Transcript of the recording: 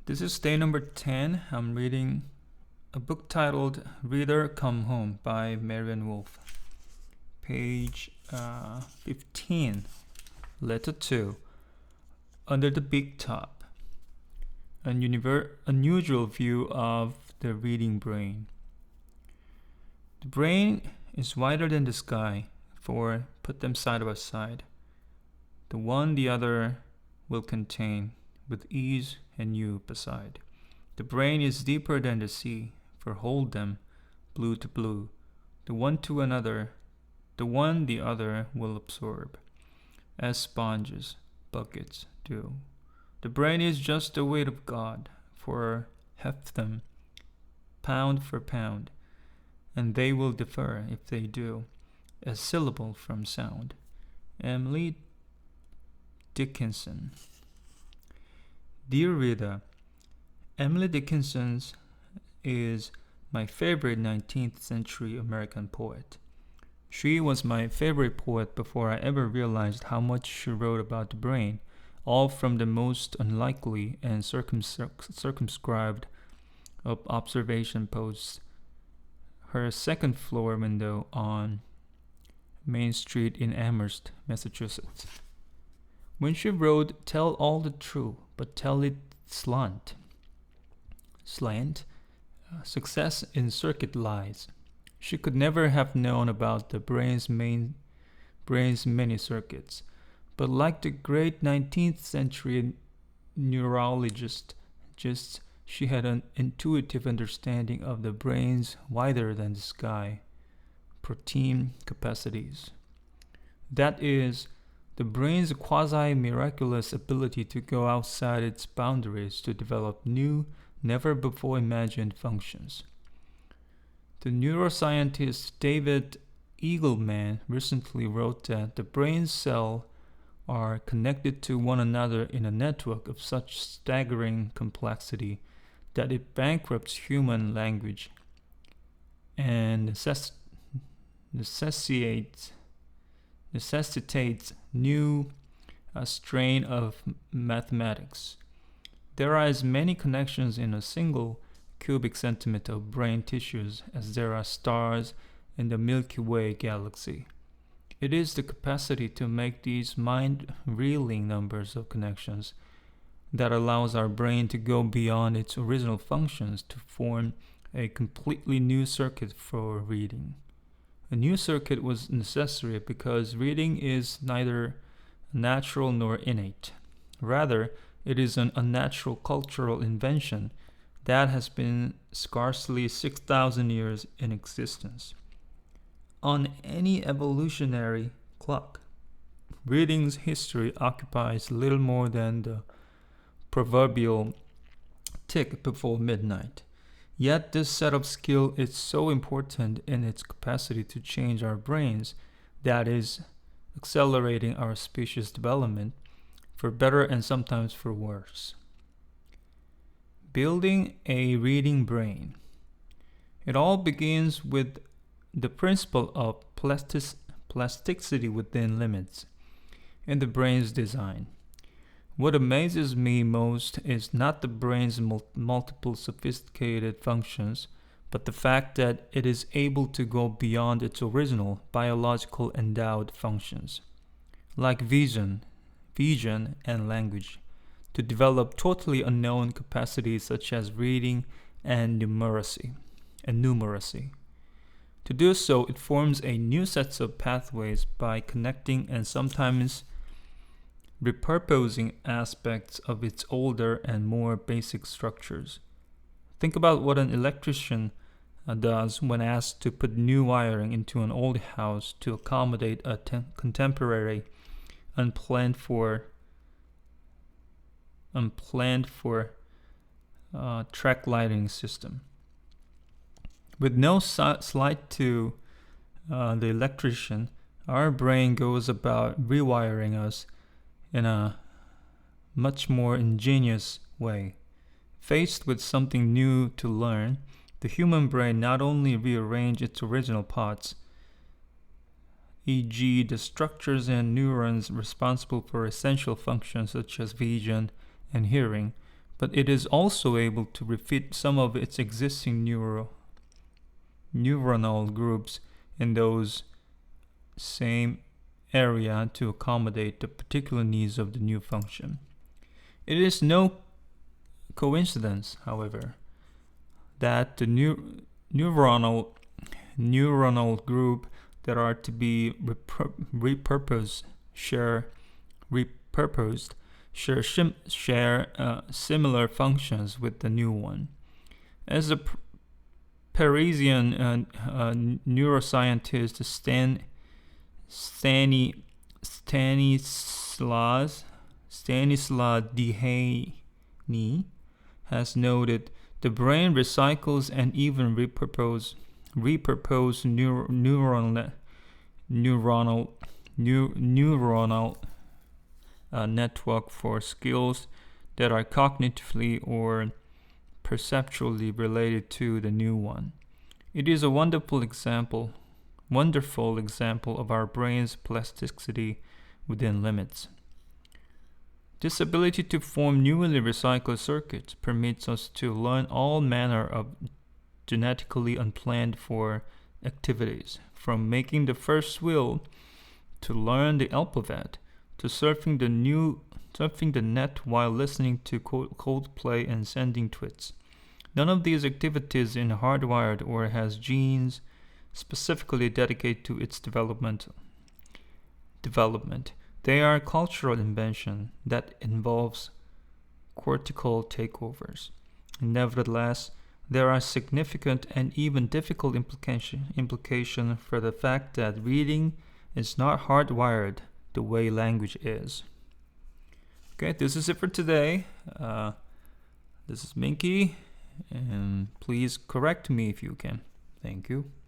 This is day number 10. I'm reading a book titled Reader Come Home by Marian Wolf. Page 15, Letter 2. Under the Big Top. An unusual view of the reading brain. The brain is wider than the sky, for put them side by side. The one the other will contain, with ease and you beside. The brain is deeper than the sea, for hold them, blue to blue. The one to another, the one the other will absorb, as sponges, buckets do. The brain is just the weight of God, for heft them, pound for pound, and they will differ if they do, a syllable from sound. Emily Dickinson. Dear reader, Emily Dickinson is my favorite 19th century American poet. She was my favorite poet before I ever realized how much she wrote about the brain, all from the most unlikely and circumscribed of observation posts. Her second floor window on Main Street in Amherst, Massachusetts. When she wrote, "Tell all the truth, but tell it slant," success in circuit lies. She could never have known about the brain's many circuits, but like the great 19th century neurologist, she had an intuitive understanding of the brain's wider than the sky protein capacities. That is, the brain's quasi-miraculous ability to go outside its boundaries to develop new, never-before-imagined functions. The neuroscientist David Eagleman recently wrote that the brain cells are connected to one another in a network of such staggering complexity that it bankrupts human language and necessitates new strain of mathematics. There are as many connections in a single cubic centimeter of brain tissues as there are stars in the Milky Way galaxy. It is the capacity to make these mind-reeling numbers of connections that allows our brain to go beyond its original functions to form a completely new circuit for reading. A new circuit was necessary because reading is neither natural nor innate. Rather, it is an unnatural cultural invention that has been scarcely 6,000 years in existence. On any evolutionary clock, reading's history occupies little more than the proverbial tick before midnight. Yet this set of skill is so important in its capacity to change our brains, that is, accelerating our species' development, for better and sometimes for worse. Building a reading brain. It all begins with the principle of plasticity within limits in the brain's design. What amazes me most is not the brain's multiple sophisticated functions, but the fact that it is able to go beyond its original biological endowed functions, like vision and language, to develop totally unknown capacities such as reading and numeracy. To do so, it forms a new set of pathways by connecting and sometimes repurposing aspects of its older and more basic structures. Think about what an electrician does when asked to put new wiring into an old house to accommodate a contemporary, unplanned for track lighting system. With no slight to the electrician, our brain goes about rewiring us in a much more ingenious way. Faced with something new to learn, the human brain not only rearranges its original parts, e.g. the structures and neurons responsible for essential functions such as vision and hearing, but it is also able to refit some of its existing neuronal groups in those same area to accommodate the particular needs of the new function. It is no coincidence, however, that the neuronal group that are to be repurposed share similar functions with the new one. As the Parisian neuroscientist Stanislas Dehaene has noted, the brain recycles and even repurpose neuronal network for skills that are cognitively or perceptually related to the new one. It is a wonderful example of our brain's plasticity within limits. This ability to form newly recycled circuits permits us to learn all manner of genetically unplanned for activities, from making the first wheel to learn the alphabet, to surfing the net while listening to Coldplay and sending tweets. None of these activities is hardwired or has genes specifically dedicated to its development. They are cultural invention that involves cortical takeovers. Nevertheless, there are significant and even difficult implication for the fact that reading is not hardwired the way language is. Okay, this is it for today. This is Minky, and please correct me if you can. Thank you.